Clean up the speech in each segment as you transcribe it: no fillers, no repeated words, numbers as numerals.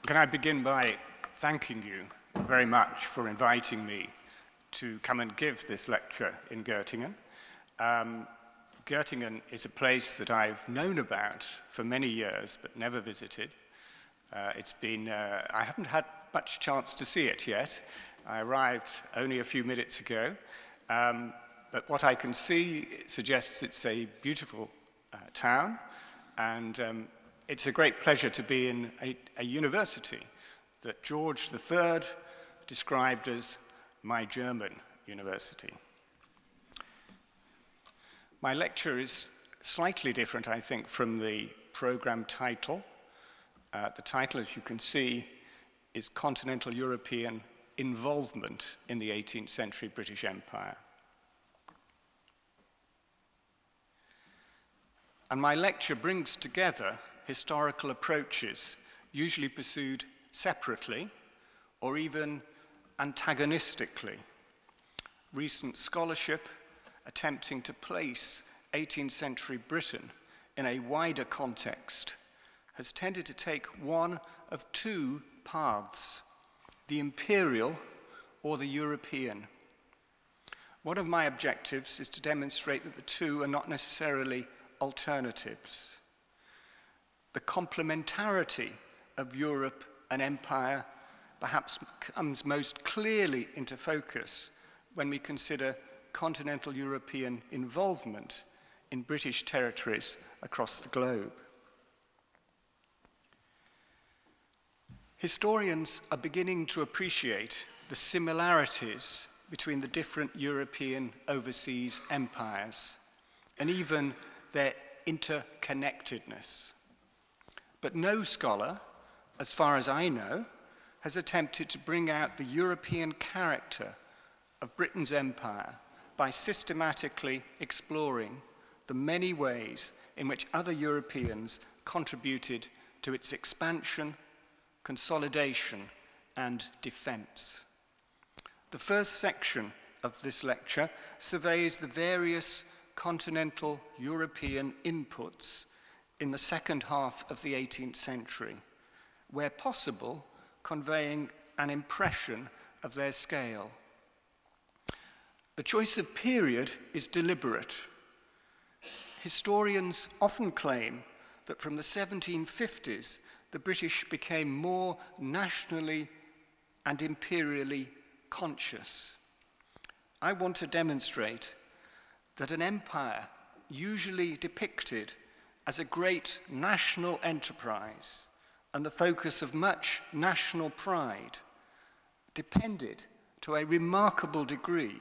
Can I begin by thanking you very much for inviting me to come and give this lecture in Göttingen. Göttingen is a place that I've known about for many years but never visited. I haven't had much chance to see it yet. I arrived only a few minutes ago, but what I can see suggests it's a beautiful town, and it's a great pleasure to be in a university that George III described as my German university. My lecture is slightly different, I think, from the program title. The title, as you can see, is Continental European Involvement in the 18th Century British Empire. And my lecture brings together historical approaches usually pursued separately or even antagonistically. Recent scholarship attempting to place 18th century Britain in a wider context has tended to take one of two paths, the imperial or the European. One of my objectives is to demonstrate that the two are not necessarily alternatives. The complementarity of Europe and empire perhaps comes most clearly into focus when we consider continental European involvement in British territories across the globe. Historians are beginning to appreciate the similarities between the different European overseas empires and even their interconnectedness. But no scholar, as far as I know, has attempted to bring out the European character of Britain's empire by systematically exploring the many ways in which other Europeans contributed to its expansion, consolidation, and defense. The first section of this lecture surveys the various continental European inputs in the second half of the 18th century, where possible, conveying an impression of their scale. The choice of period is deliberate. Historians often claim that from the 1750s, the British became more nationally and imperially conscious. I want to demonstrate that an empire usually depicted as a great national enterprise and the focus of much national pride depended to a remarkable degree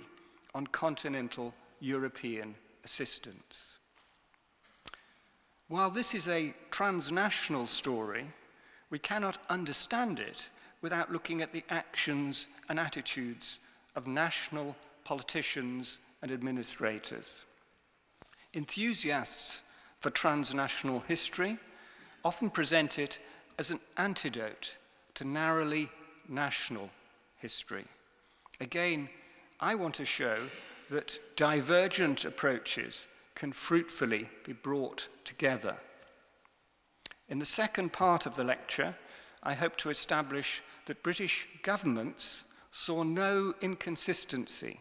on continental European assistance. While this is a transnational story, we cannot understand it without looking at the actions and attitudes of national politicians and administrators. Enthusiasts for transnational history often present it as an antidote to narrowly national history. Again, I want to show that divergent approaches can fruitfully be brought together. In the second part of the lecture, I hope to establish that British governments saw no inconsistency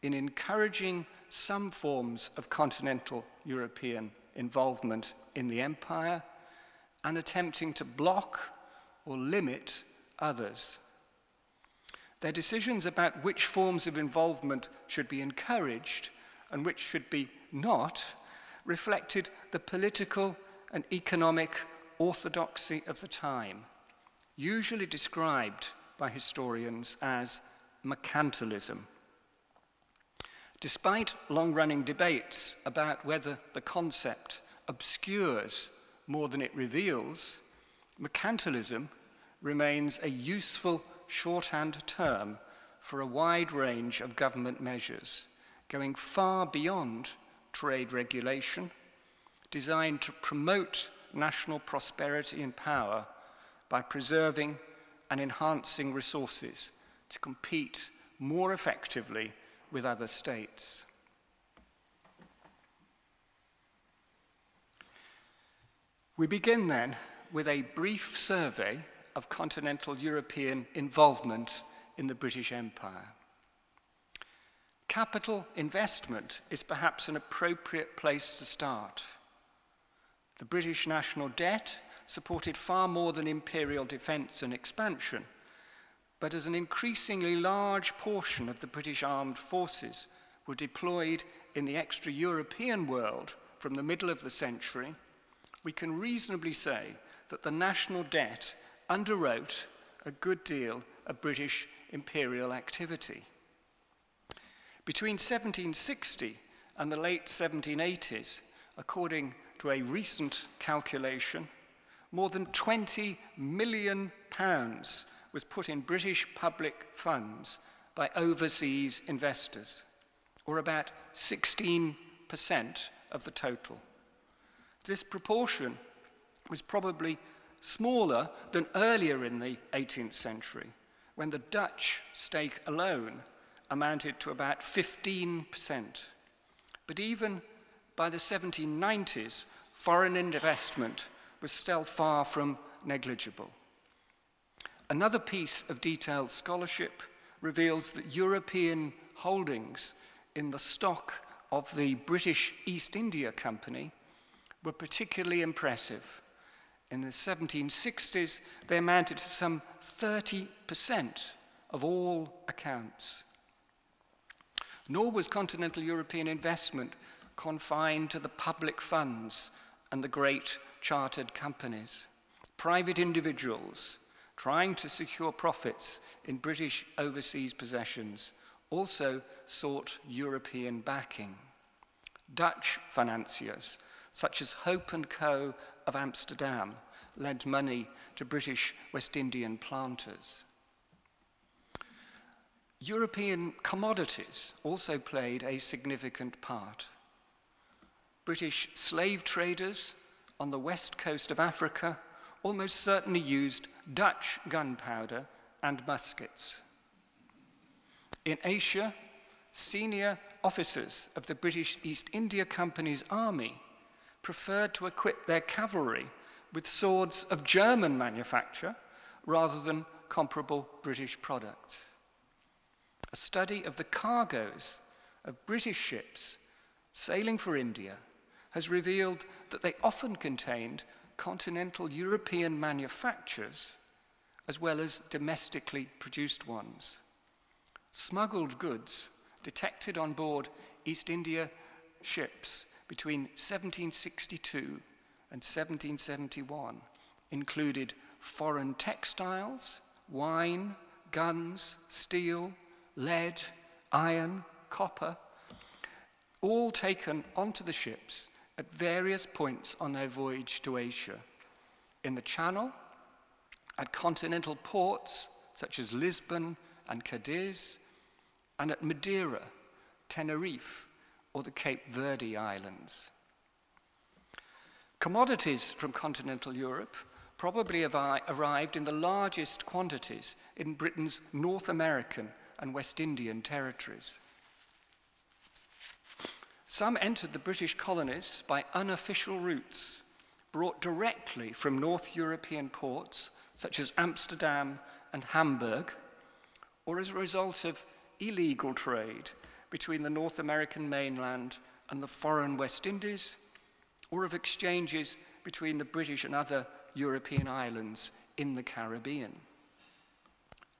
in encouraging some forms of continental European involvement in the empire and attempting to block or limit others. Their decisions about which forms of involvement should be encouraged and which should be not reflected the political and economic orthodoxy of the time, usually described by historians as mercantilism. Despite long-running debates about whether the concept obscures more than it reveals, mercantilism remains a useful shorthand term for a wide range of government measures, going far beyond trade regulation, designed to promote national prosperity and power by preserving and enhancing resources to compete more effectively with other states. We begin then with a brief survey of continental European involvement in the British Empire. Capital investment is perhaps an appropriate place to start. The British national debt supported far more than imperial defence and expansion, but as an increasingly large portion of the British armed forces were deployed in the extra-European world from the middle of the century, we can reasonably say that the national debt underwrote a good deal of British imperial activity. Between 1760 and the late 1780s, according to a recent calculation, more than £20 million was put in British public funds by overseas investors, or about 16% of the total. This proportion was probably smaller than earlier in the 18th century, when the Dutch stake alone amounted to about 15%. But even by the 1790s, foreign investment was still far from negligible. Another piece of detailed scholarship reveals that European holdings in the stock of the British East India Company were particularly impressive. In the 1760s, they amounted to some 30% of all accounts. Nor was continental European investment confined to the public funds and the great chartered companies. Private individuals trying to secure profits in British overseas possessions also sought European backing. Dutch financiers, such as Hope & Co. of Amsterdam, lent money to British West Indian planters. European commodities also played a significant part. British slave traders on the west coast of Africa almost certainly used Dutch gunpowder and muskets. In Asia, senior officers of the British East India Company's army preferred to equip their cavalry with swords of German manufacture rather than comparable British products. A study of the cargoes of British ships sailing for India has revealed that they often contained continental European manufactures as well as domestically produced ones. Smuggled goods detected on board East India ships between 1762 and 1771 included foreign textiles, wine, guns, steel, lead, iron, copper, all taken onto the ships at various points on their voyage to Asia, in the Channel, at continental ports such as Lisbon and Cadiz, and at Madeira, Tenerife, or the Cape Verde Islands. Commodities from continental Europe probably arrived in the largest quantities in Britain's North American and West Indian territories. Some entered the British colonies by unofficial routes, brought directly from North European ports, such as Amsterdam and Hamburg, or as a result of illegal trade between the North American mainland and the foreign West Indies, or of exchanges between the British and other European islands in the Caribbean.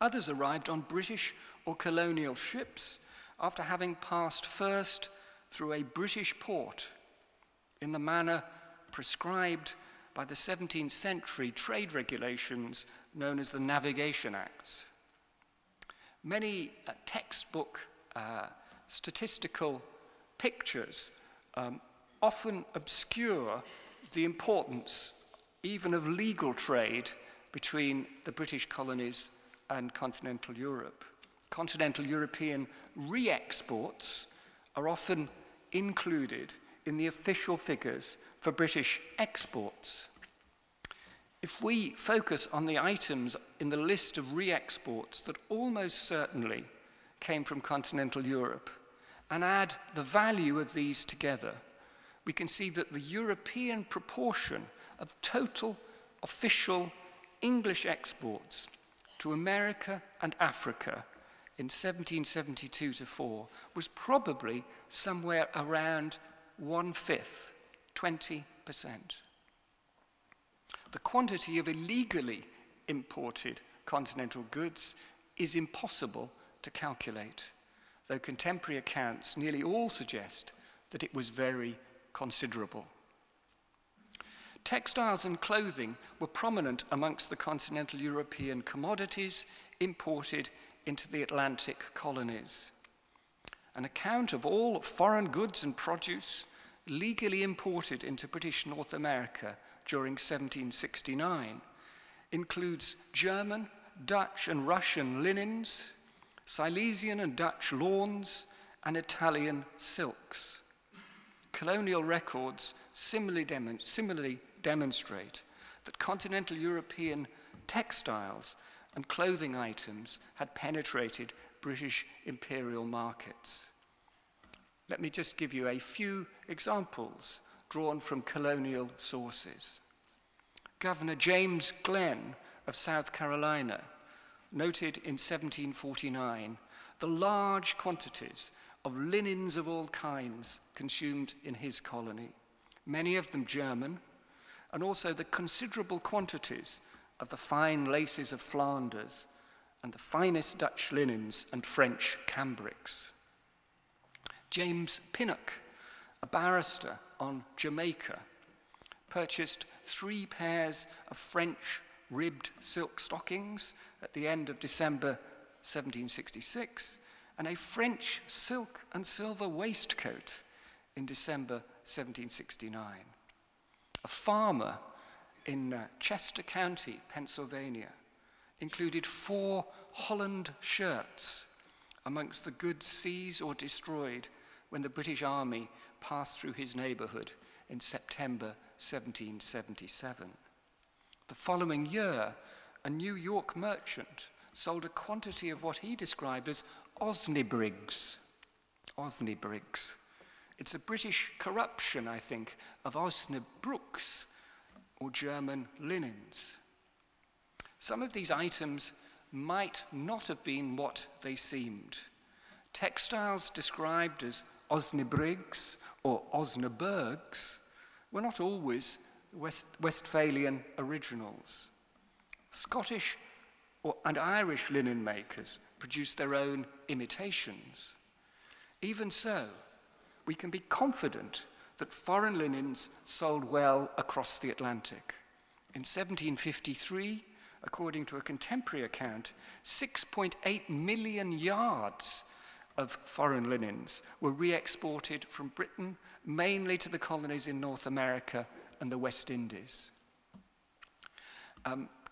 Others arrived on British or colonial ships after having passed first through a British port in the manner prescribed by the 17th century trade regulations known as the Navigation Acts. Many textbook statistical pictures often obscure the importance even of legal trade between the British colonies and continental Europe. Continental European re-exports are often included in the official figures for British exports. If we focus on the items in the list of re-exports that almost certainly came from continental Europe and add the value of these together, we can see that the European proportion of total official English exports to America and Africa in 1772 to 4 was probably somewhere around 1/5, 20%. The quantity of illegally imported continental goods is impossible to calculate, though contemporary accounts nearly all suggest that it was very considerable. Textiles and clothing were prominent amongst the continental European commodities imported into the Atlantic colonies. An account of all foreign goods and produce legally imported into British North America during 1769 includes German, Dutch and Russian linens, Silesian and Dutch lawns, and Italian silks. Colonial records similarly demonstrate that continental European textiles and clothing items had penetrated British imperial markets. Let me just give you a few examples drawn from colonial sources. Governor James Glenn of South Carolina noted in 1749 the large quantities of linens of all kinds consumed in his colony, many of them German, and also the considerable quantities of the fine laces of Flanders and the finest Dutch linens and French cambrics. James Pinnock, a barrister on Jamaica, purchased 3 pairs of French ribbed silk stockings at the end of December 1766 and a French silk and silver waistcoat in December 1769. A farmer in Chester County, Pennsylvania, included 4 Holland shirts amongst the goods seized or destroyed when the British Army passed through his neighborhood in September 1777. The following year, a New York merchant sold a quantity of what he described as osnebrigs. Osnebrigs. It's a British corruption, I think, of osnebrucks, or German linens. Some of these items might not have been what they seemed. Textiles described as osnebrigs or osnaburgs were not always Westphalian originals. Scottish and Irish linen makers produced their own imitations. Even so, we can be confident that foreign linens sold well across the Atlantic. In 1753, according to a contemporary account, 6.8 million yards of foreign linens were re-exported from Britain, mainly to the colonies in North America and the West Indies.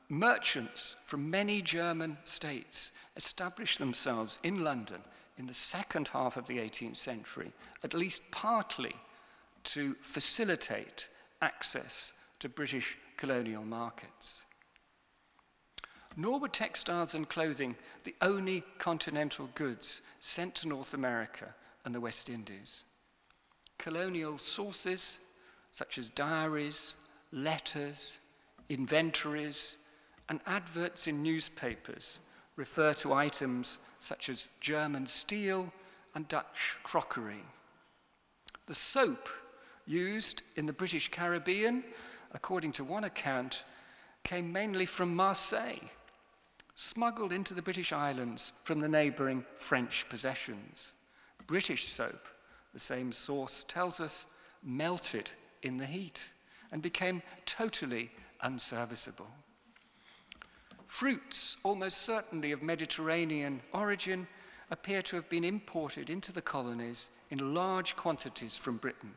Merchants from many German states established themselves in London in the second half of the 18th century, at least partly to facilitate access to British colonial markets. Nor were textiles and clothing the only continental goods sent to North America and the West Indies. Colonial sources, such as diaries, letters, inventories, and adverts in newspapers, refer to items such as German steel and Dutch crockery. The soap used in the British Caribbean, according to one account, came mainly from Marseille, smuggled into the British Islands from the neighboring French possessions. British soap, the same source tells us, melted in the heat and became totally unserviceable. Fruits, almost certainly of Mediterranean origin, appear to have been imported into the colonies in large quantities from Britain.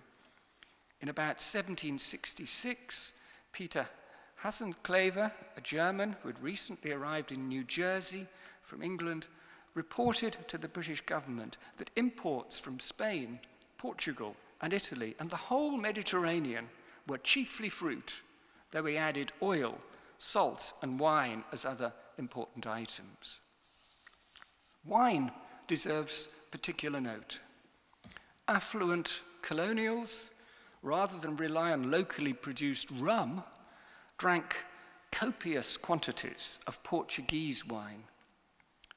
In about 1766, Peter Hasenclever, a German who had recently arrived in New Jersey from England, reported to the British government that imports from Spain, Portugal, and Italy, and the whole Mediterranean were chiefly fruit, though he added oil, salt, and wine as other important items. Wine deserves particular note. Affluent colonials, rather than rely on locally produced rum, drank copious quantities of Portuguese wine,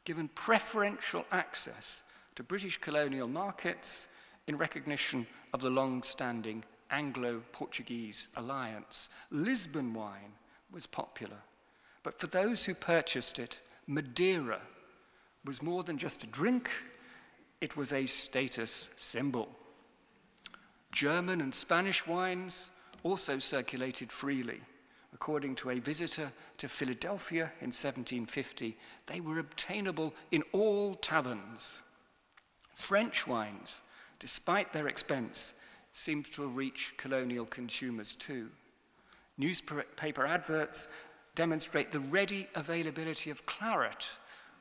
given preferential access to British colonial markets in recognition of the long-standing Anglo-Portuguese alliance. Lisbon wine was popular, but for those who purchased it, Madeira was more than just a drink, it was a status symbol. German and Spanish wines also circulated freely. According to a visitor to Philadelphia in 1750, they were obtainable in all taverns. French wines, despite their expense, seemed to have reached colonial consumers too. Newspaper adverts demonstrate the ready availability of claret,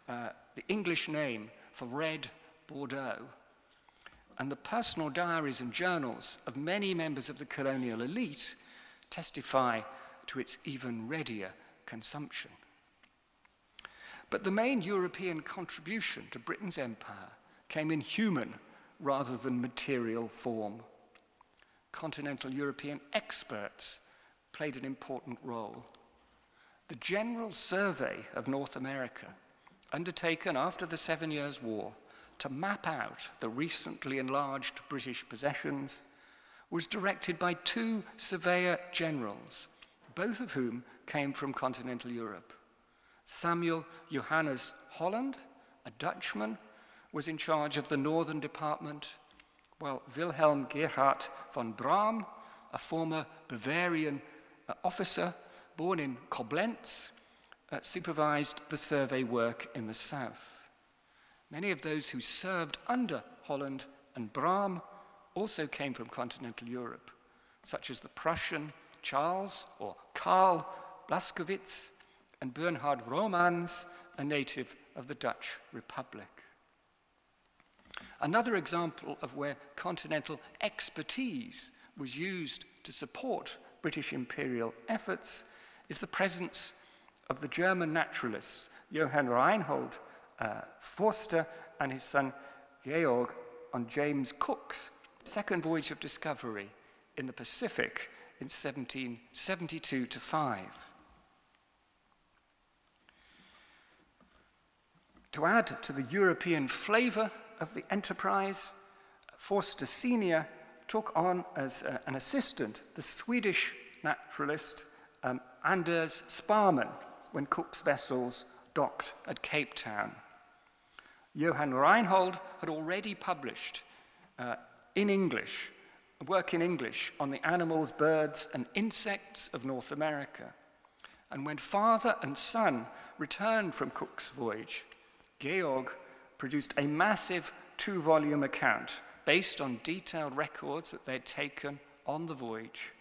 the English name for red Bordeaux, and the personal diaries and journals of many members of the colonial elite testify to its even readier consumption. But the main European contribution to Britain's empire came in human rather than material form. Continental European experts played an important role. The General Survey of North America, undertaken after the 7 Years' War to map out the recently enlarged British possessions, was directed by two surveyor generals, both of whom came from continental Europe. Samuel Johannes Holland, a Dutchman, was in charge of the northern department, while Wilhelm Gerhard von Brahm, a former Bavarian officer born in Koblenz, supervised the survey work in the south. Many of those who served under Holland and Brahm also came from continental Europe, such as the Prussian Charles or Karl Blaskowitz and Bernhard Romans, a native of the Dutch Republic. Another example of where continental expertise was used to support British imperial efforts is the presence of the German naturalists Johann Reinhold Forster and his son Georg on James Cook's second voyage of discovery in the Pacific in 1772-5. To add to the European flavor of the enterprise, Forster Sr. took on as an assistant the Swedish naturalist Anders Sparman when Cook's vessels docked at Cape Town. Johann Reinhold had already published work in English on the animals, birds, and insects of North America. And when father and son returned from Cook's voyage, Georg produced a massive 2-volume account based on detailed records that they had taken on the voyage,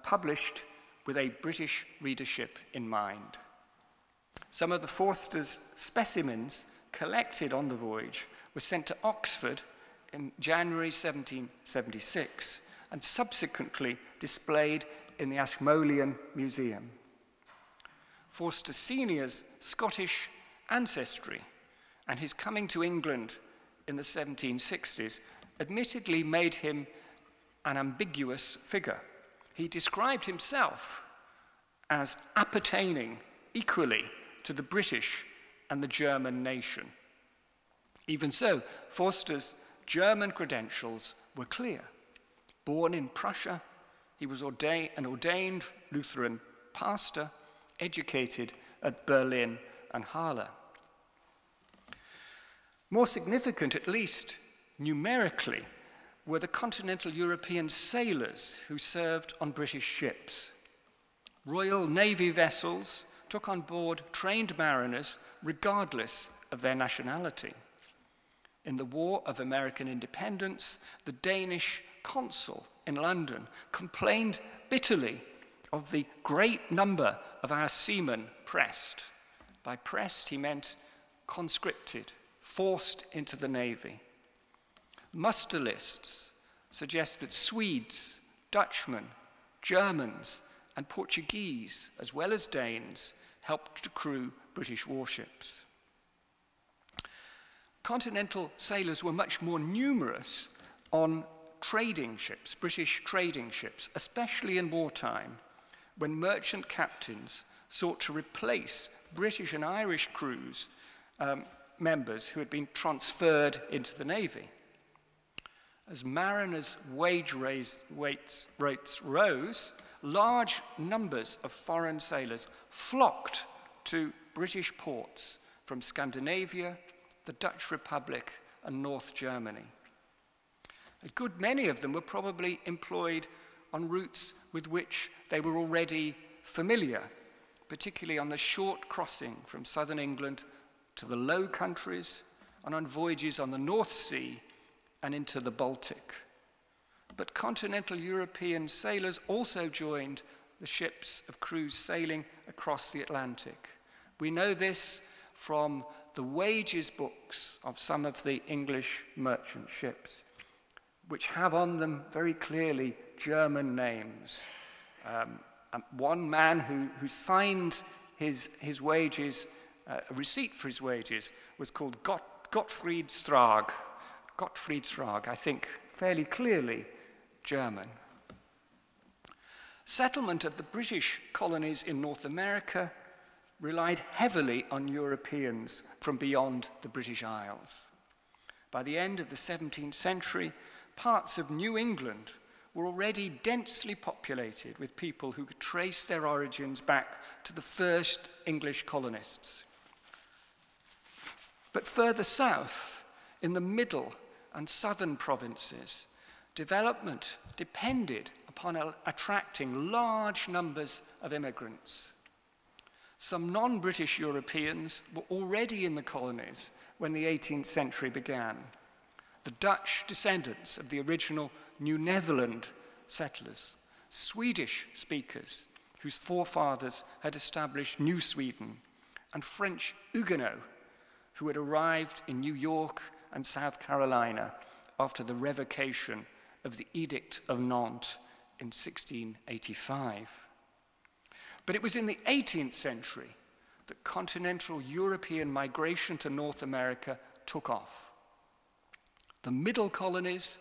published with a British readership in mind. Some of the Forster's specimens collected on the voyage were sent to Oxford in January 1776 and subsequently displayed in the Ashmolean Museum. Forster Sr.'s Scottish ancestry and his coming to England in the 1760s admittedly made him an ambiguous figure. He described himself as appertaining equally to the British and the German nation. Even so, Forster's German credentials were clear. Born in Prussia, he was an ordained Lutheran pastor, educated at Berlin and Halle. More significant, at least numerically, were the continental European sailors who served on British ships. Royal Navy vessels took on board trained mariners regardless of their nationality. In the War of American Independence, the Danish consul in London complained bitterly of the great number of our seamen pressed. By pressed, he meant conscripted, forced into the Navy. Muster lists suggest that Swedes, Dutchmen, Germans, and Portuguese, as well as Danes, helped to crew British warships. Continental sailors were much more numerous on trading ships, British trading ships, especially in wartime, when merchant captains sought to replace British and Irish crews members who had been transferred into the Navy. As mariners' wage rates rose, large numbers of foreign sailors flocked to British ports from Scandinavia, the Dutch Republic, and North Germany. A good many of them were probably employed on routes with which they were already familiar, particularly on the short crossing from southern England to the Low Countries and on voyages on the North Sea and into the Baltic. But continental European sailors also joined the ships of crews sailing across the Atlantic. We know this from the wages books of some of the English merchant ships, which have on them very clearly German names. One man who signed his wages, a receipt for his wages, was called Gottfried Strag. Gottfried Strag, I think, fairly clearly German. Settlement of the British colonies in North America relied heavily on Europeans from beyond the British Isles. By the end of the 17th century, parts of New England were already densely populated with people who could trace their origins back to the first English colonists. But further south, in the middle and southern provinces, development depended upon attracting large numbers of immigrants. Some non-British Europeans were already in the colonies when the 18th century began. The Dutch descendants of the original New Netherland settlers, Swedish speakers whose forefathers had established New Sweden, and French Huguenots who had arrived in New York and South Carolina after the revocation of the Edict of Nantes in 1685. But it was in the 18th century that continental European migration to North America took off. The middle colonies,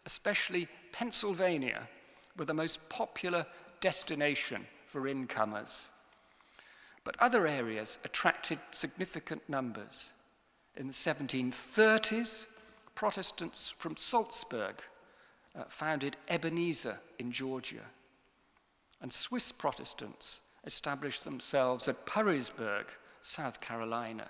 especially Pennsylvania, were the most popular destination for incomers. But other areas attracted significant numbers. In the 1730s, Protestants from Salzburg founded Ebenezer in Georgia, and Swiss Protestants established themselves at Parysburg, South Carolina.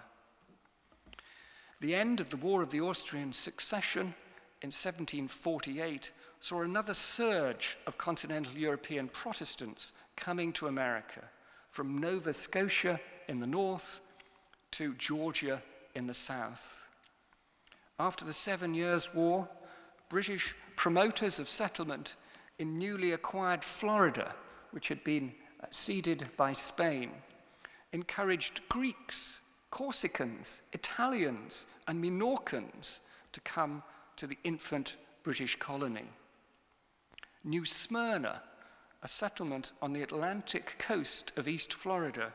The end of the War of the Austrian Succession in 1748 saw another surge of continental European Protestants coming to America, from Nova Scotia in the north to Georgia in the south. After the 7 Years' War, British promoters of settlement in newly acquired Florida, which had been ceded by Spain, encouraged Greeks, Corsicans, Italians, and Minorcans to come to the infant British colony. New Smyrna, a settlement on the Atlantic coast of East Florida,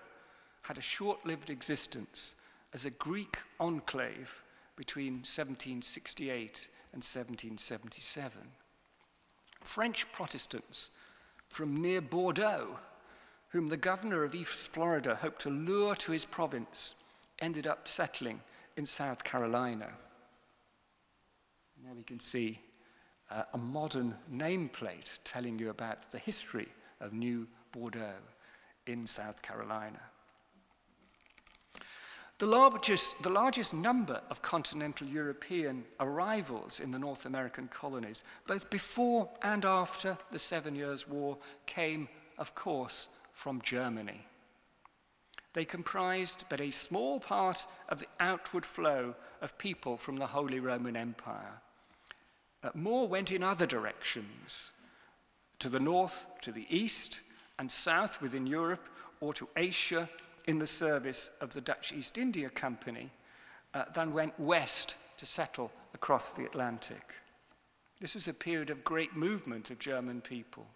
had a short-lived existence as a Greek enclave between 1768 and 1777. French Protestants from near Bordeaux, whom the governor of East Florida hoped to lure to his province, ended up settling in South Carolina. Now we can see a modern nameplate telling you about the history of New Bordeaux in South Carolina. The largest number of continental European arrivals in the North American colonies, both before and after the 7 Years' War, came, of course, from Germany. They comprised but a small part of the outward flow of people from the Holy Roman Empire. More went in other directions, to the north, to the east, and south within Europe, or to Asia in the service of the Dutch East India Company, than went west to settle across the Atlantic. This was a period of great movement of German people.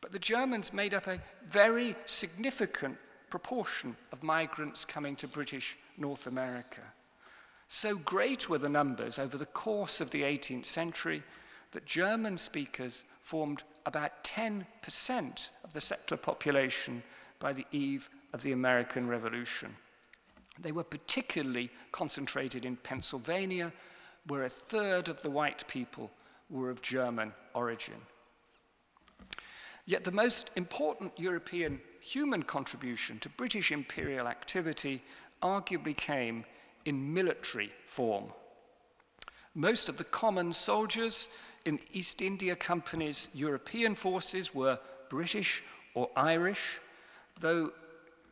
But the Germans made up a very significant proportion of migrants coming to British North America. So great were the numbers over the course of the 18th century that German speakers formed about 10% of the settler population by the eve of the American Revolution. They were particularly concentrated in Pennsylvania, where a third of the white people were of German origin. Yet the most important European human contribution to British imperial activity arguably came in military form. Most of the common soldiers in the East India Company's European forces were British or Irish, though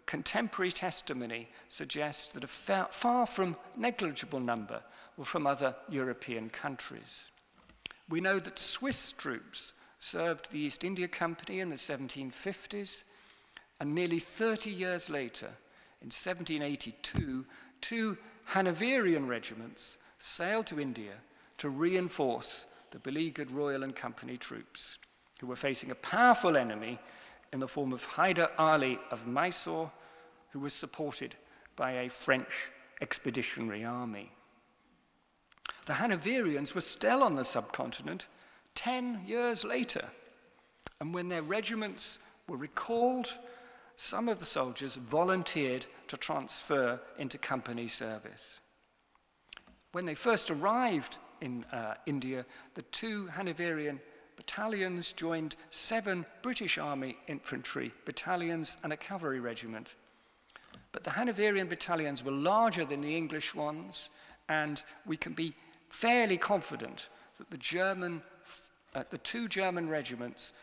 contemporary testimony suggests that a far from negligible number were from other European countries. We know that Swiss troops served the East India Company in the 1750s, and nearly 30 years later, in 1782, 2 Hanoverian regiments sailed to India to reinforce the beleaguered Royal and Company troops, who were facing a powerful enemy in the form of Hyder Ali of Mysore, who was supported by a French expeditionary army. The Hanoverians were still on the subcontinent 10 years later, and when their regiments were recalled, some of the soldiers volunteered to transfer into company service. When they first arrived in India, the 2 Hanoverian battalions joined 7 British Army infantry battalions and a cavalry regiment. But the Hanoverian battalions were larger than the English ones, and we can be fairly confident that the 2 German regiments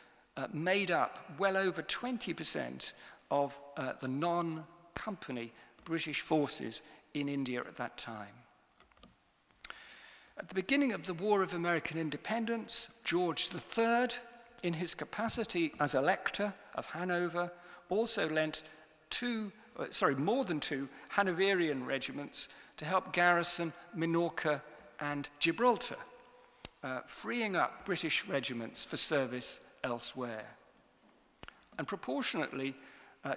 made up well over 20% of the non-company British forces in India at that time. At the beginning of the War of American Independence, George III, in his capacity as Elector of Hanover, also lent more than 2 Hanoverian regiments to help garrison Minorca and Gibraltar, freeing up British regiments for service elsewhere. And proportionately,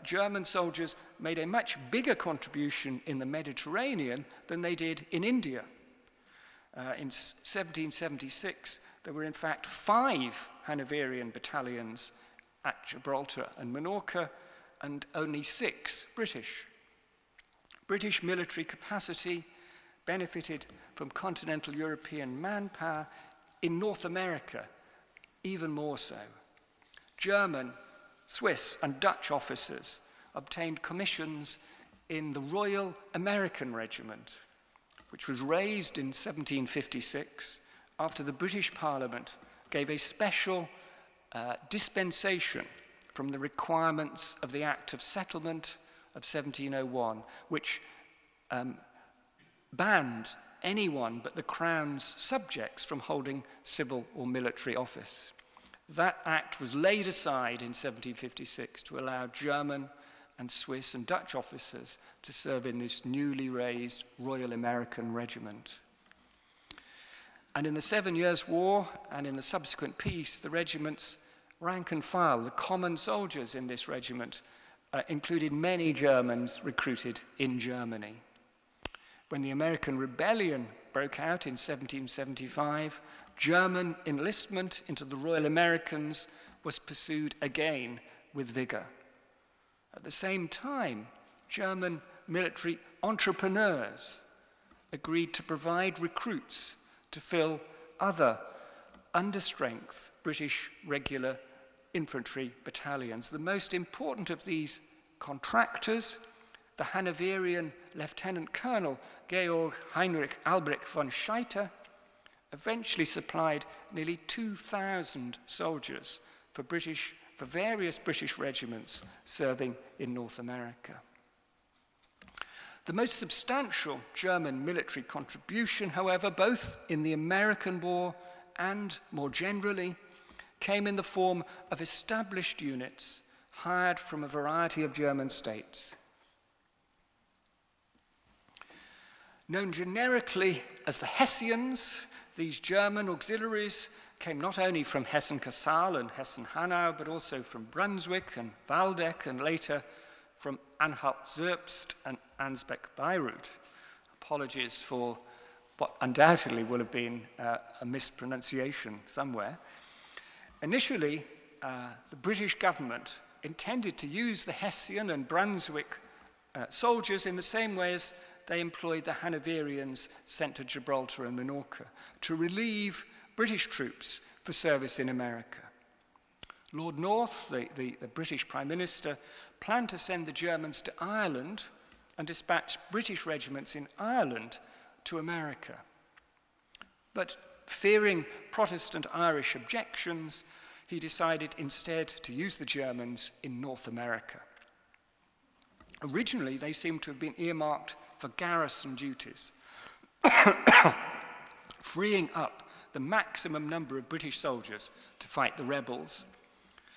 German soldiers made a much bigger contribution in the Mediterranean than they did in India. In 1776, there were in fact 5 Hanoverian battalions at Gibraltar and Minorca, and only 6 British. British military capacity benefited from continental European manpower in North America, even more so. German, Swiss, and Dutch officers obtained commissions in the Royal American Regiment, which was raised in 1756 after the British Parliament gave a special dispensation from the requirements of the Act of Settlement of 1701, which banned anyone but the Crown's subjects from holding civil or military office. That act was laid aside in 1756 to allow German and Swiss and Dutch officers to serve in this newly raised Royal American Regiment. And in the 7 Years' War and in the subsequent peace, the regiment's rank and file, the common soldiers in this regiment, included many Germans recruited in Germany. When the American Rebellion broke out in 1775, German enlistment into the Royal Americans was pursued again with vigor. At the same time, German military entrepreneurs agreed to provide recruits to fill other understrength British regular infantry battalions. The most important of these contractors, the Hanoverian Lieutenant Colonel Georg Heinrich Albrecht von Scheiter, eventually supplied nearly 2,000 soldiers for various British regiments serving in North America. The most substantial German military contribution, however, both in the American War and more generally, came in the form of established units hired from a variety of German states. Known generically as the Hessians, these German auxiliaries came not only from Hessen-Kassel and Hessen-Hanau, but also from Brunswick and Waldeck, and later from Anhalt-Zerbst and Ansbeck-Beirut. Apologies for what undoubtedly will have been a mispronunciation somewhere. Initially, the British government intended to use the Hessian and Brunswick soldiers in the same way as they employed the Hanoverians sent to Gibraltar and Minorca to relieve British troops for service in America. Lord North, the British Prime Minister, planned to send the Germans to Ireland and dispatch British regiments in Ireland to America. But fearing Protestant Irish objections, he decided instead to use the Germans in North America. Originally, they seem to have been earmarked for garrison duties, freeing up the maximum number of British soldiers to fight the rebels.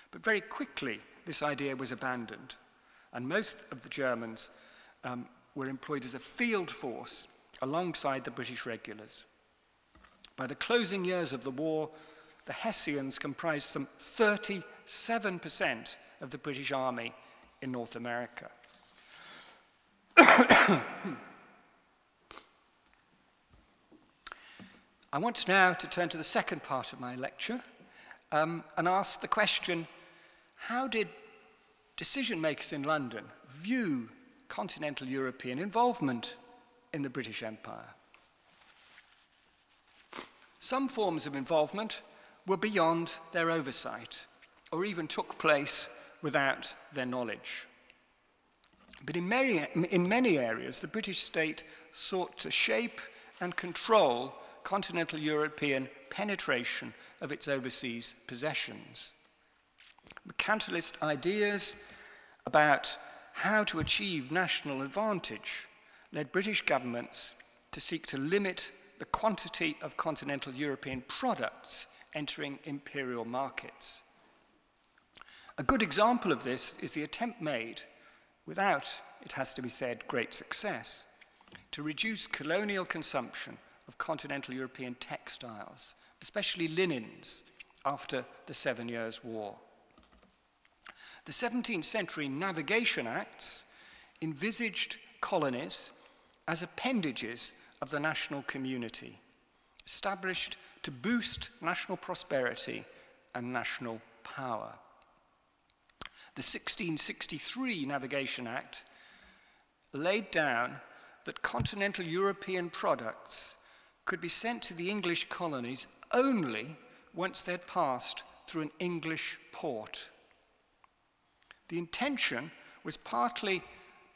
But very quickly, this idea was abandoned, and most of the Germans were employed as a field force alongside the British regulars. By the closing years of the war, the Hessians comprised some 37% of the British Army in North America. I want now to turn to the second part of my lecture and ask the question, how did decision makers in London view continental European involvement in the British Empire? Some forms of involvement were beyond their oversight, or even took place without their knowledge. But in many areas, the British state sought to shape and control continental European penetration of its overseas possessions. Mercantilist ideas about how to achieve national advantage led British governments to seek to limit the quantity of continental European products entering imperial markets. A good example of this is the attempt made, without, it has to be said, great success, to reduce colonial consumption of continental European textiles, especially linens, after the 7 Years' War. The 17th-century Navigation Acts envisaged colonies as appendages of the national community, established to boost national prosperity and national power. The 1663 Navigation Act laid down that continental European products could be sent to the English colonies only once they'd passed through an English port. The intention was partly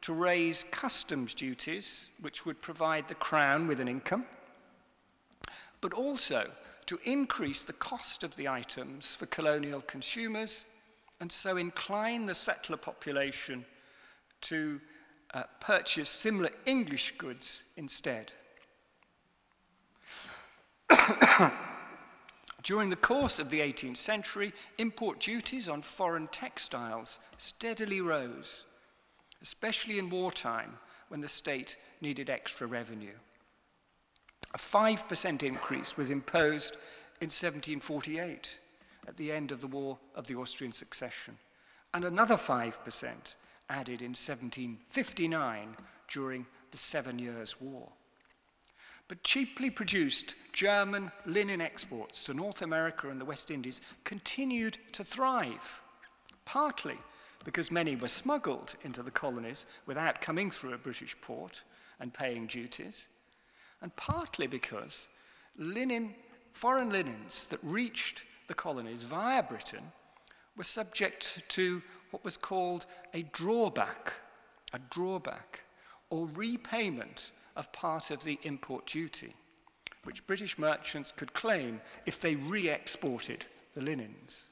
to raise customs duties, which would provide the Crown with an income, but also to increase the cost of the items for colonial consumers and so incline the settler population to purchase similar English goods instead. During the course of the 18th century, import duties on foreign textiles steadily rose, especially in wartime when the state needed extra revenue. A 5% increase was imposed in 1748 at the end of the War of the Austrian Succession, and another 5% added in 1759 during the 7 Years' War. But cheaply produced German linen exports to North America and the West Indies continued to thrive, partly because many were smuggled into the colonies without coming through a British port and paying duties, and partly because foreign linens that reached the colonies via Britain were subject to what was called a drawback, or repayment of part of the import duty, which British merchants could claim if they re-exported the linens.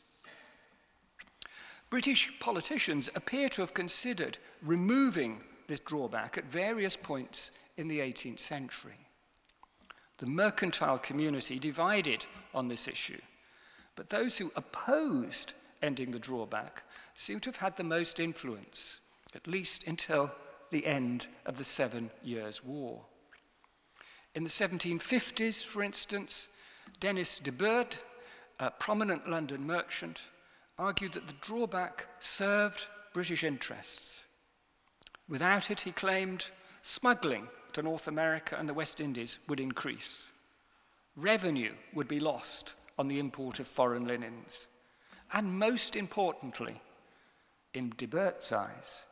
British politicians appear to have considered removing this drawback at various points in the 18th century. The mercantile community divided on this issue, but those who opposed ending the drawback seem to have had the most influence, at least until the end of the 7 Years' War. In the 1750s, for instance, Denis de Bourd, a prominent London merchant, argued that the drawback served British interests. Without it, he claimed, smuggling to North America and the West Indies would increase. Revenue would be lost on the import of foreign linens, and most importantly, in debert size.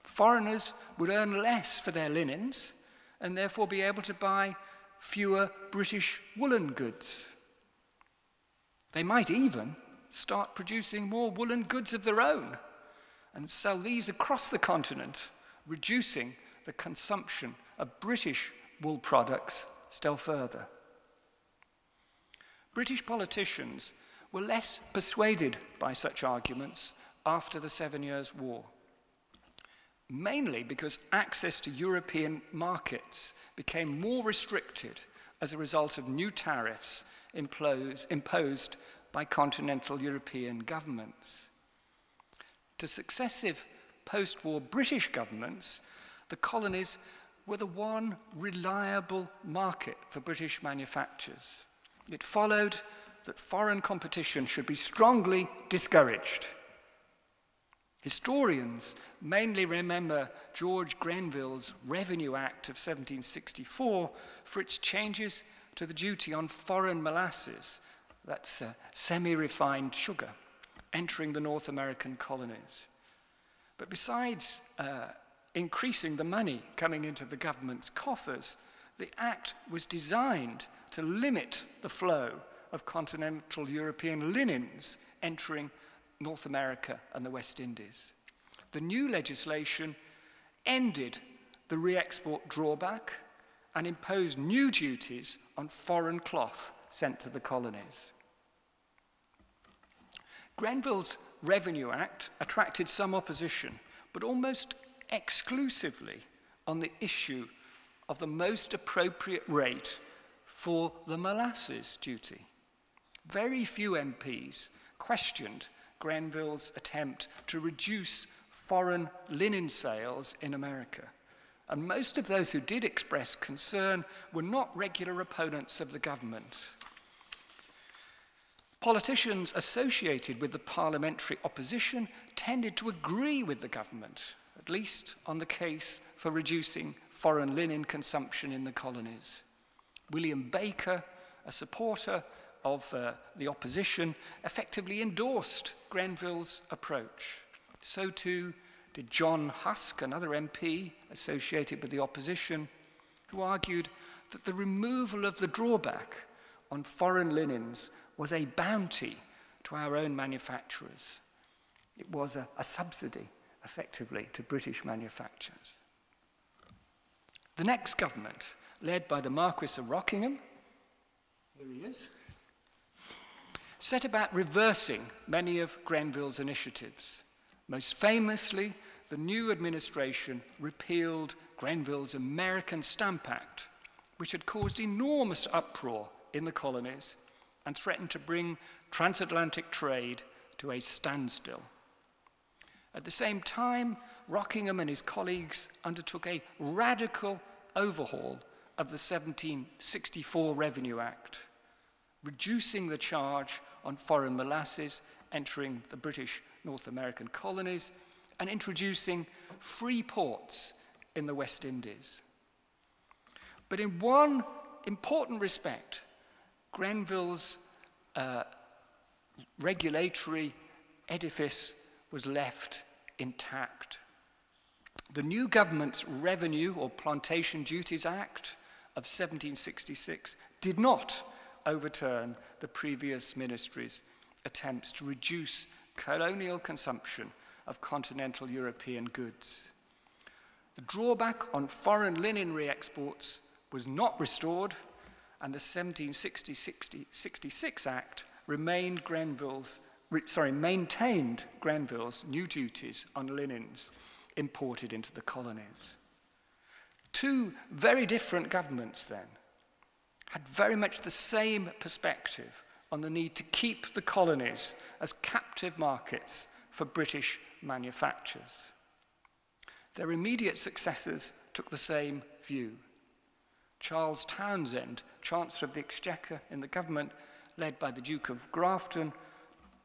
Foreigners would earn less for their linens and therefore be able to buy fewer British woolen goods. They might even start producing more woolen goods of their own and sell these across the continent, reducing the consumption of British wool products still further. British politicians were less persuaded by such arguments after the 7 Years' War, mainly because access to European markets became more restricted as a result of new tariffs imposed by continental European governments. To successive post-war British governments, the colonies were the one reliable market for British manufactures. It followed that foreign competition should be strongly discouraged. Historians mainly remember George Grenville's Revenue Act of 1764 for its changes to the duty on foreign molasses, that's semi-refined sugar, entering the North American colonies. But besides increasing the money coming into the government's coffers, the act was designed to limit the flow of continental European linens entering North America and the West Indies. The new legislation ended the re-export drawback and imposed new duties on foreign cloth sent to the colonies. Grenville's Revenue Act attracted some opposition, but almost exclusively on the issue of the most appropriate rate for the molasses duty. Very few MPs questioned Grenville's attempt to reduce foreign linen sales in America, and most of those who did express concern were not regular opponents of the government. Politicians associated with the parliamentary opposition tended to agree with the government, at least on the case for reducing foreign linen consumption in the colonies. William Baker, a supporter of the opposition, effectively endorsed Grenville's approach. So too did John Husk, another MP associated with the opposition, who argued that the removal of the drawback on foreign linens was a bounty to our own manufacturers. It was a subsidy, effectively, to British manufacturers. The next government, led by the Marquis of Rockingham, here he is, set about reversing many of Grenville's initiatives. Most famously, the new administration repealed Grenville's American Stamp Act, which had caused enormous uproar in the colonies and threatened to bring transatlantic trade to a standstill. At the same time, Rockingham and his colleagues undertook a radical overhaul of the 1764 Revenue Act, reducing the charge on foreign molasses entering the British North American colonies and introducing free ports in the West Indies. But in one important respect, Grenville's regulatory edifice was left intact. The new government's Revenue or Plantation Duties Act of 1766 did not overturn the previous ministry's attempts to reduce colonial consumption of continental European goods. The drawback on foreign linen re-exports was not restored, and the 1766 Act maintained Grenville's new duties on linens imported into the colonies. Two very different governments then had very much the same perspective on the need to keep the colonies as captive markets for British manufactures. Their immediate successors took the same view. Charles Townshend, Chancellor of the Exchequer in the government, led by the Duke of Grafton,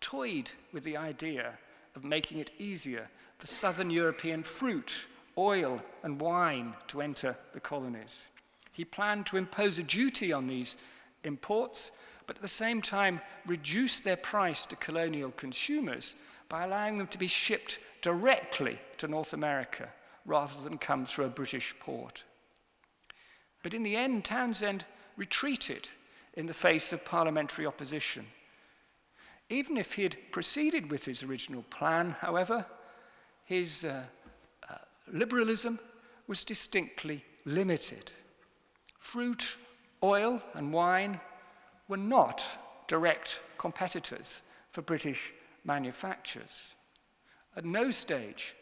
toyed with the idea of making it easier for southern European fruit, oil, and wine to enter the colonies. He planned to impose a duty on these imports, but at the same time reduce their price to colonial consumers by allowing them to be shipped directly to North America rather than come through a British port. But in the end, Townshend retreated in the face of parliamentary opposition. Even if he had proceeded with his original plan, however, his liberalism was distinctly limited. Fruit, oil, and wine were not direct competitors for British manufacturers. At no stage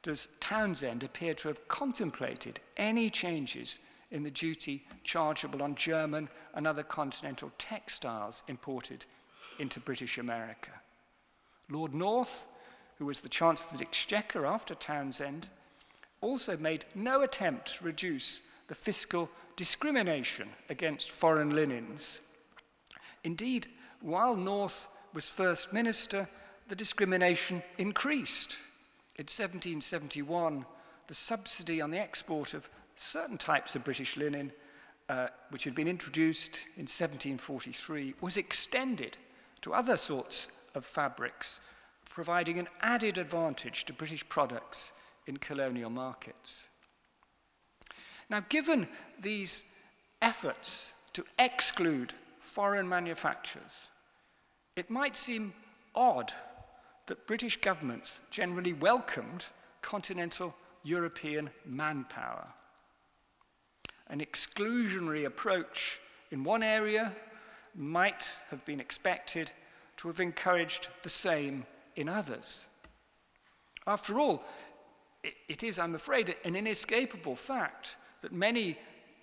does Townshend appear to have contemplated any changes in the duty chargeable on German and other continental textiles imported into British America. Lord North, who was the Chancellor of the Exchequer after Townshend, also made no attempt to reduce the fiscal discrimination against foreign linens. Indeed, while North was First Minister, the discrimination increased. In 1771, the subsidy on the export of certain types of British linen, which had been introduced in 1743, was extended to other sorts of fabrics, providing an added advantage to British products in colonial markets. Now, given these efforts to exclude foreign manufacturers, it might seem odd that British governments generally welcomed continental European manpower. An exclusionary approach in one area might have been expected to have encouraged the same in others. After all, it is, I'm afraid, an inescapable fact that many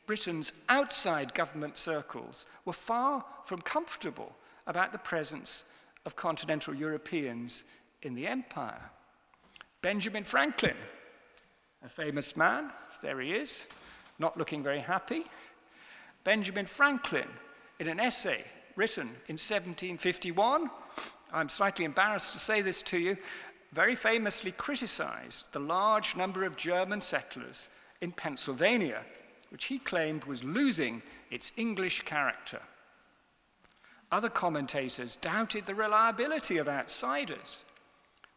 Britons outside government circles were far from comfortable about the presence of continental Europeans in the empire. Benjamin Franklin, a famous man, there he is, not looking very happy. Benjamin Franklin, in an essay written in 1751, I'm slightly embarrassed to say this to you, very famously criticized the large number of German settlers in Pennsylvania, which he claimed was losing its English character. Other commentators doubted the reliability of outsiders.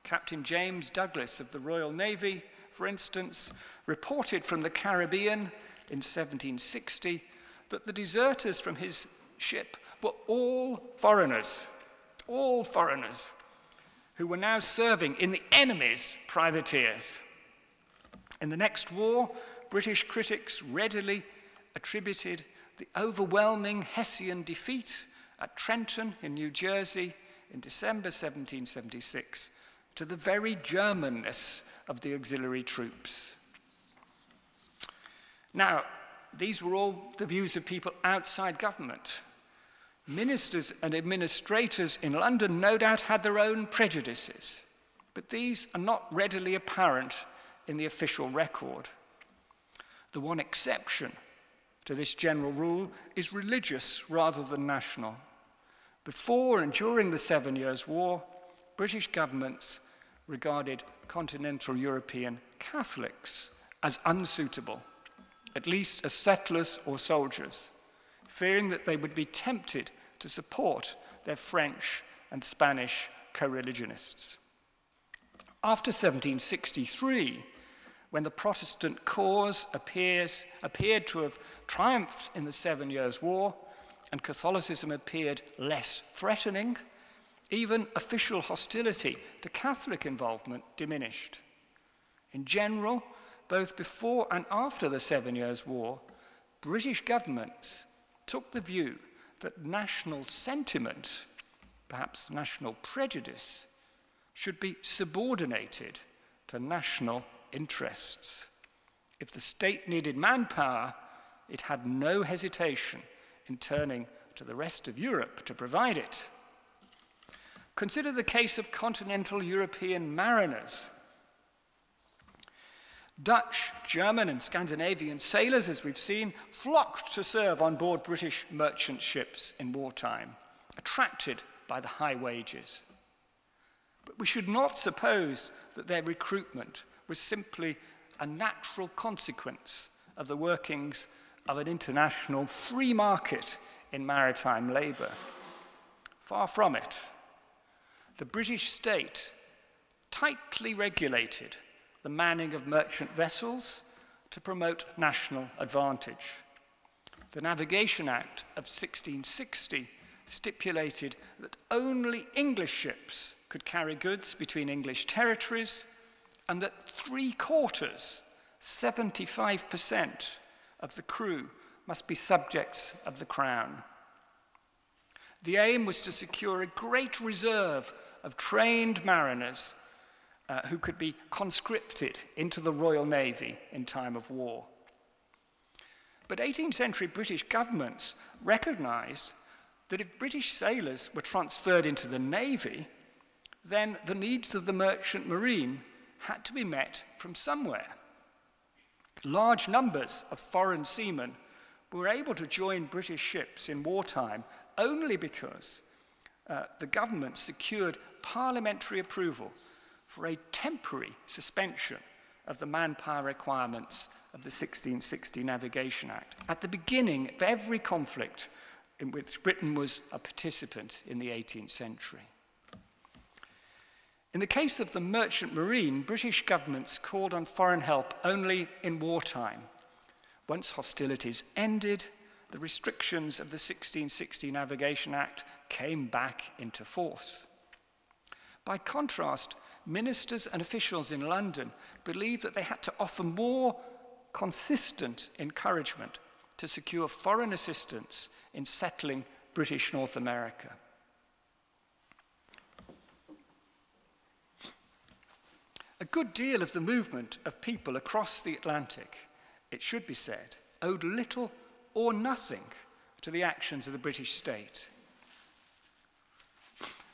Captain James Douglas of the Royal Navy, for instance, reported from the Caribbean in 1760 that the deserters from his ship were all foreigners, who were now serving in the enemy's privateers. In the next war, British critics readily attributed the overwhelming Hessian defeat at Trenton in New Jersey in December 1776 to the very Germanness of the auxiliary troops. Now, these were all the views of people outside government. Ministers and administrators in London no doubt had their own prejudices, but these are not readily apparent in the official record. The one exception to this general rule is religious rather than national. Before and during the 7 Years' War, British governments regarded continental European Catholics as unsuitable, at least as settlers or soldiers, fearing that they would be tempted to support their French and Spanish co-religionists. After 1763, when the Protestant cause appeared to have triumphed in the 7 Years' War and Catholicism appeared less threatening, even official hostility to Catholic involvement diminished. In general, both before and after the 7 Years' War, British governments took the view that national sentiment, perhaps national prejudice, should be subordinated to national interests. If the state needed manpower, it had no hesitation in turning to the rest of Europe to provide it. Consider the case of continental European mariners. Dutch, German, and Scandinavian sailors, as we've seen, flocked to serve on board British merchant ships in wartime, attracted by the high wages. But we should not suppose that their recruitment was simply a natural consequence of the workings of an international free market in maritime labor. Far from it. The British state tightly regulated the manning of merchant vessels to promote national advantage. The Navigation Act of 1660 stipulated that only English ships could carry goods between English territories, and that 3/4, 75% of the crew must be subjects of the crown. The aim was to secure a great reserve of trained mariners who could be conscripted into the Royal Navy in time of war. But 18th century British governments recognized that if British sailors were transferred into the Navy, then the needs of the merchant marine had to be met from somewhere. Large numbers of foreign seamen were able to join British ships in wartime only because the government secured parliamentary approval for a temporary suspension of the manpower requirements of the 1660 Navigation Act at the beginning of every conflict in which Britain was a participant in the 18th century. In the case of the merchant marine, British governments called on foreign help only in wartime. Once hostilities ended, the restrictions of the 1660 Navigation Act came back into force. By contrast, ministers and officials in London believed that they had to offer more consistent encouragement to secure foreign assistance in settling British North America. A good deal of the movement of people across the Atlantic, it should be said, owed little or nothing to the actions of the British state.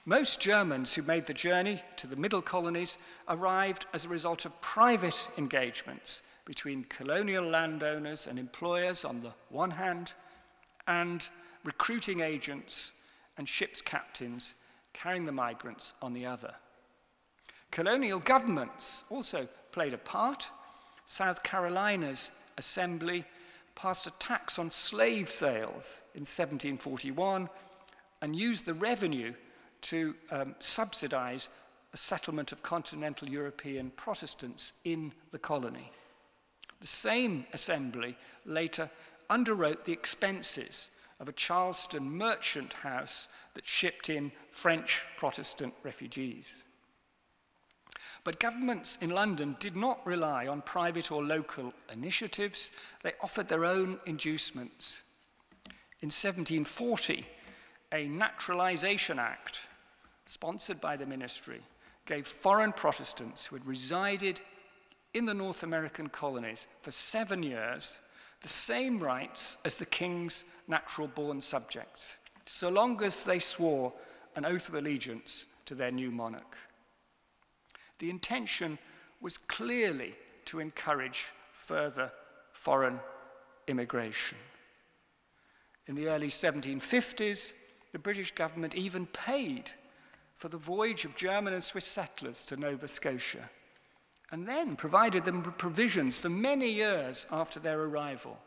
Most Germans who made the journey to the middle colonies arrived as a result of private engagements between colonial landowners and employers on the one hand, and recruiting agents and ship's captains carrying the migrants on the other. Colonial governments also played a part. South Carolina's assembly passed a tax on slave sales in 1741 and used the revenue to subsidize a settlement of continental European Protestants in the colony. The same assembly later underwrote the expenses of a Charleston merchant house that shipped in French Protestant refugees. But governments in London did not rely on private or local initiatives. They offered their own inducements. In 1740, a Naturalization Act, sponsored by the ministry, gave foreign Protestants who had resided in the North American colonies for 7 years the same rights as the king's natural-born subjects, so long as they swore an oath of allegiance to their new monarch. The intention was clearly to encourage further foreign immigration. In the early 1750s, the British government even paid for the voyage of German and Swiss settlers to Nova Scotia, and then provided them with provisions for many years after their arrival.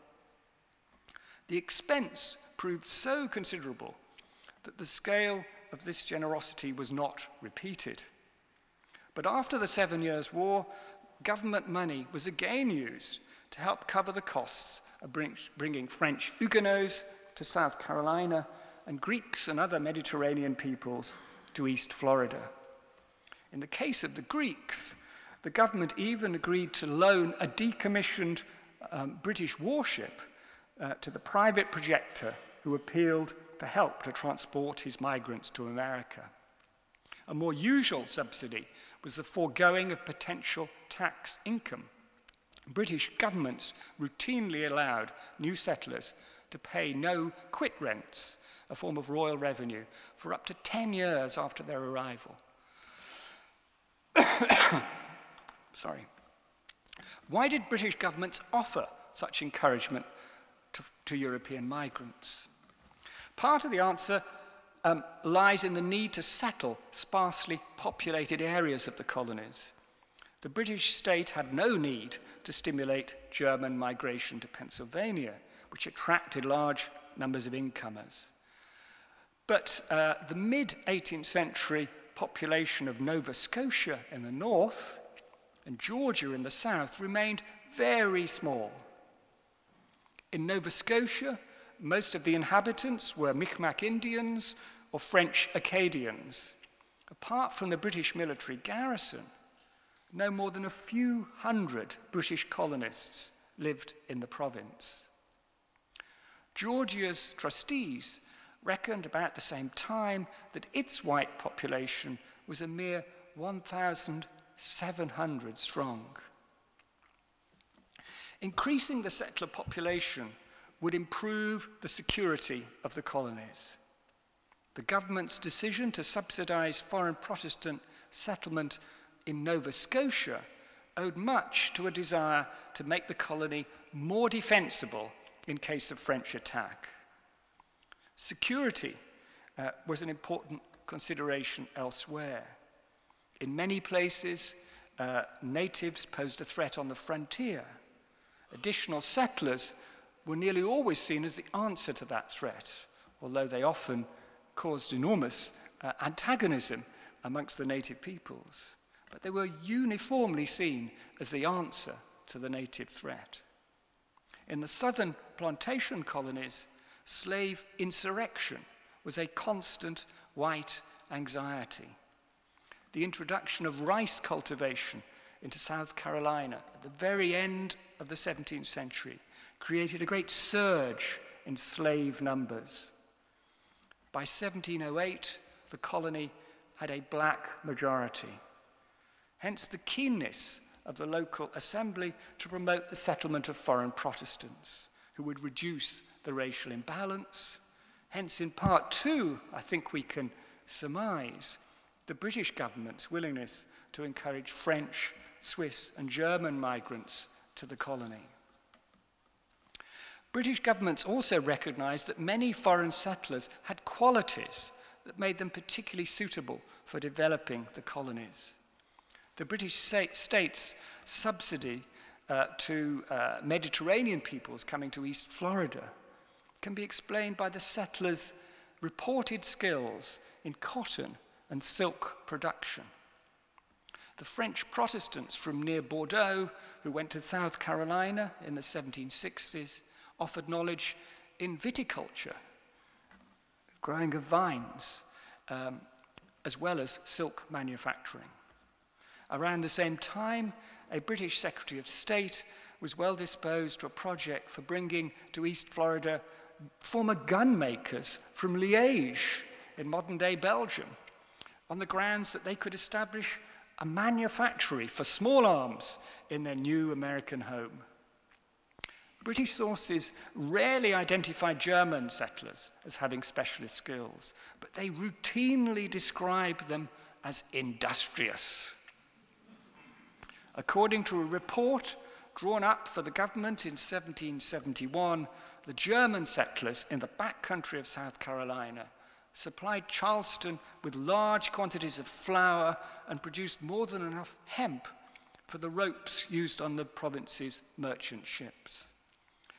The expense proved so considerable that the scale of this generosity was not repeated. But after the 7 Years' War, government money was again used to help cover the costs of bringing French Huguenots to South Carolina and Greeks and other Mediterranean peoples to East Florida. In the case of the Greeks, the government even agreed to loan a decommissioned British warship to the private projector who appealed for help to transport his migrants to America. A more usual subsidy was the foregoing of potential tax income. British governments routinely allowed new settlers to pay no quit rents, a form of royal revenue, for up to 10 years after their arrival. Sorry. Why did British governments offer such encouragement to European migrants? Part of the answer lies in the need to settle sparsely populated areas of the colonies. The British state had no need to stimulate German migration to Pennsylvania, which attracted large numbers of incomers. But the mid-18th century population of Nova Scotia in the north and Georgia in the south remained very small. In Nova Scotia, most of the inhabitants were Mi'kmaq Indians or French Acadians. Apart from the British military garrison, no more than a few hundred British colonists lived in the province. Georgia's trustees reckoned about the same time that its white population was a mere 1,700 strong. Increasing the settler population would improve the security of the colonies. The government's decision to subsidize foreign Protestant settlement in Nova Scotia owed much to a desire to make the colony more defensible in case of French attack. Security was an important consideration elsewhere. In many places, natives posed a threat on the frontier. Additional settlers were nearly always seen as the answer to that threat, although they often caused enormous antagonism amongst the native peoples. But they were uniformly seen as the answer to the native threat. In the southern plantation colonies, slave insurrection was a constant white anxiety. The introduction of rice cultivation into South Carolina at the very end of the 17th century created a great surge in slave numbers. By 1708, the colony had a black majority. Hence the keenness of the local assembly to promote the settlement of foreign Protestants, who would reduce the racial imbalance. Hence, in part two, I think we can surmise the British government's willingness to encourage French, Swiss, and German migrants to the colony. British governments also recognized that many foreign settlers had qualities that made them particularly suitable for developing the colonies. The British state's subsidy to Mediterranean peoples coming to East Florida can be explained by the settlers' reported skills in cotton and silk production. The French Protestants from near Bordeaux, who went to South Carolina in the 1760s, offered knowledge in viticulture, growing of vines, as well as silk manufacturing. Around the same time, a British Secretary of State was well disposed to a project for bringing to East Florida former gun makers from Liège in modern-day Belgium, on the grounds that they could establish a manufactory for small arms in their new American home. British sources rarely identified German settlers as having specialist skills, but they routinely describe them as industrious. According to a report drawn up for the government in 1771, the German settlers in the backcountry of South Carolina supplied Charleston with large quantities of flour and produced more than enough hemp for the ropes used on the province's merchant ships.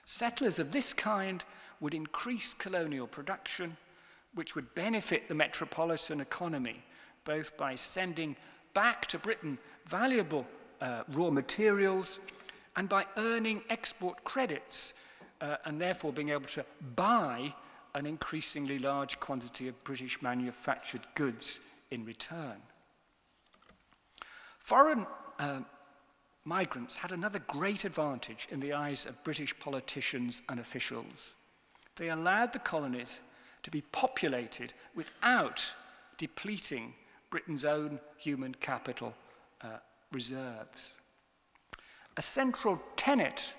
Settlers of this kind would increase colonial production, which would benefit the metropolitan economy, both by sending back to Britain valuable raw materials and by earning export credits and therefore being able to buy an increasingly large quantity of British manufactured goods in return. Foreign migrants had another great advantage in the eyes of British politicians and officials. They allowed the colonies to be populated without depleting Britain's own human capital reserves. A central tenet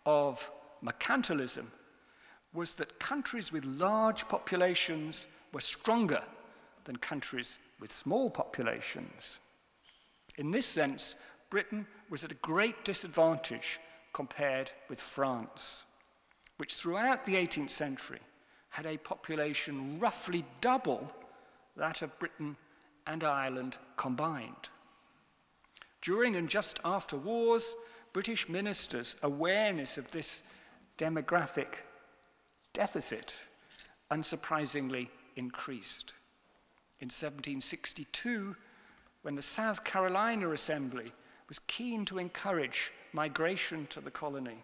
of mercantilism was that countries with large populations were stronger than countries with small populations. In this sense, Britain was at a great disadvantage compared with France, which throughout the 18th century had a population roughly double that of Britain and Ireland combined. During and just after wars, British ministers' awareness of this demographic deficit unsurprisingly increased. In 1762, when the South Carolina Assembly was keen to encourage migration to the colony,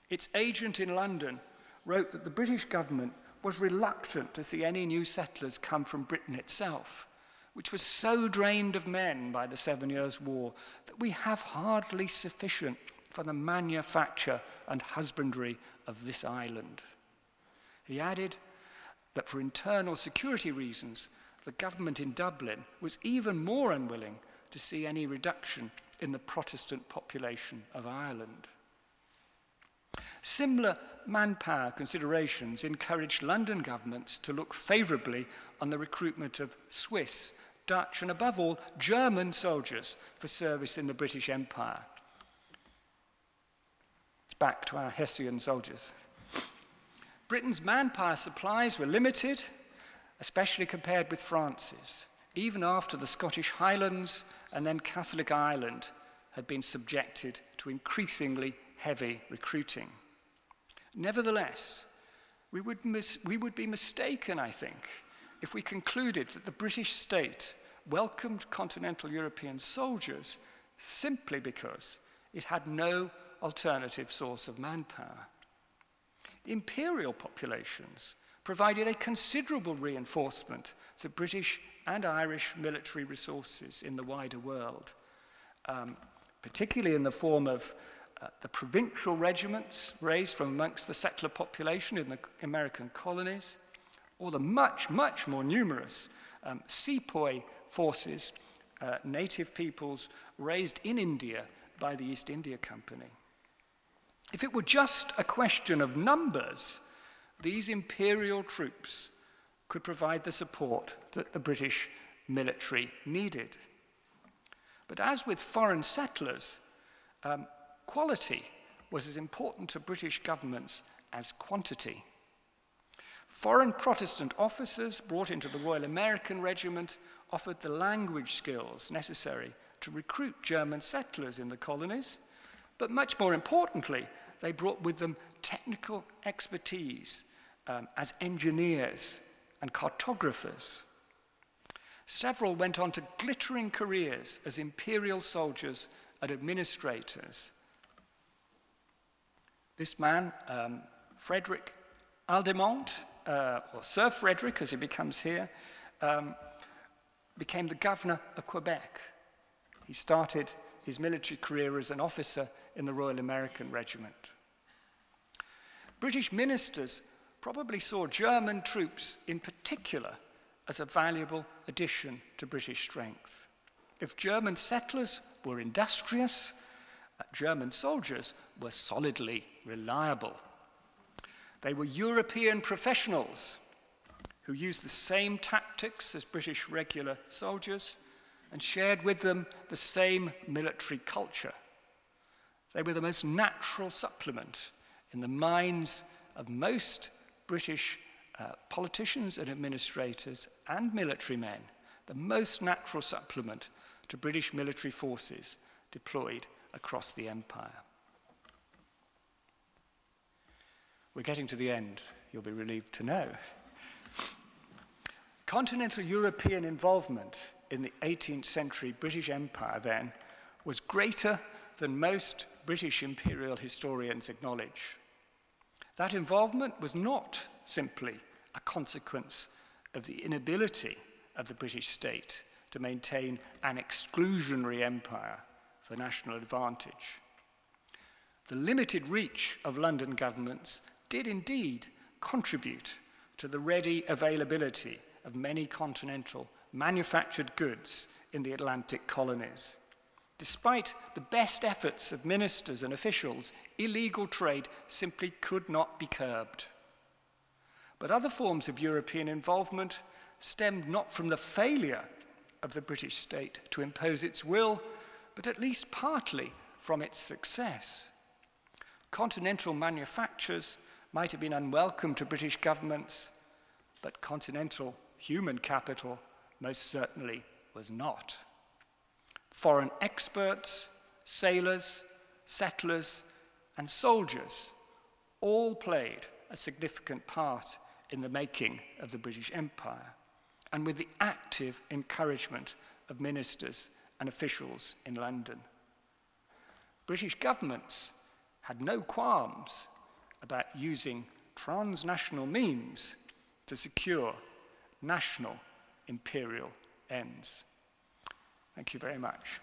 its agent in London wrote that the British government was reluctant to see any new settlers come from Britain itself, which was so drained of men by the 7 Years' War that we have hardly sufficient for the manufacture and husbandry of this island. He added that for internal security reasons, the government in Dublin was even more unwilling to see any reduction in the Protestant population of Ireland. Similar manpower considerations encouraged London governments to look favourably on the recruitment of Swiss, Dutch, and above all, German soldiers for service in the British Empire. It's back to our Hessian soldiers. Britain's manpower supplies were limited, especially compared with France's, even after the Scottish Highlands and then Catholic Ireland had been subjected to increasingly heavy recruiting. Nevertheless, we would be mistaken, I think, if we concluded that the British state welcomed continental European soldiers simply because it had no alternative source of manpower. Imperial populations provided a considerable reinforcement to British and Irish military resources in the wider world, particularly in the form of the provincial regiments raised from amongst the settler population in the American colonies, or the much, much more numerous sepoy forces, native peoples raised in India by the East India Company. If it were just a question of numbers, these imperial troops could provide the support that the British military needed. But as with foreign settlers, quality was as important to British governments as quantity. Foreign Protestant officers brought into the Royal American Regiment offered the language skills necessary to recruit German settlers in the colonies, but much more importantly, they brought with them technical expertise as engineers and cartographers. Several went on to glittering careers as imperial soldiers and administrators. This man, Frederick Aldemont, or Sir Frederick as he becomes here, became the governor of Quebec. He started his military career as an officer in the Royal American Regiment. British ministers probably saw German troops in particular as a valuable addition to British strength. If German settlers were industrious, German soldiers were solidly reliable. They were European professionals who used the same tactics as British regular soldiers and shared with them the same military culture. They were the most natural supplement in the minds of most British politicians and administrators and military men, the most natural supplement to British military forces deployed across the empire. We're getting to the end, you'll be relieved to know. Continental European involvement in the 18th century British Empire then was greater than most British imperial historians acknowledge. That involvement was not simply a consequence of the inability of the British state to maintain an exclusionary empire for national advantage. The limited reach of London governments did indeed contribute to the ready availability of many continental manufactured goods in the Atlantic colonies. Despite the best efforts of ministers and officials, illegal trade simply could not be curbed. But other forms of European involvement stemmed not from the failure of the British state to impose its will, but at least partly from its success. Continental manufactures might have been unwelcome to British governments, but continental human capital most certainly was not. Foreign experts, sailors, settlers, and soldiers all played a significant part in the making of the British Empire. and with the active encouragement of ministers and officials in London. British governments had no qualms about using transnational means to secure national imperial ends. Thank you very much.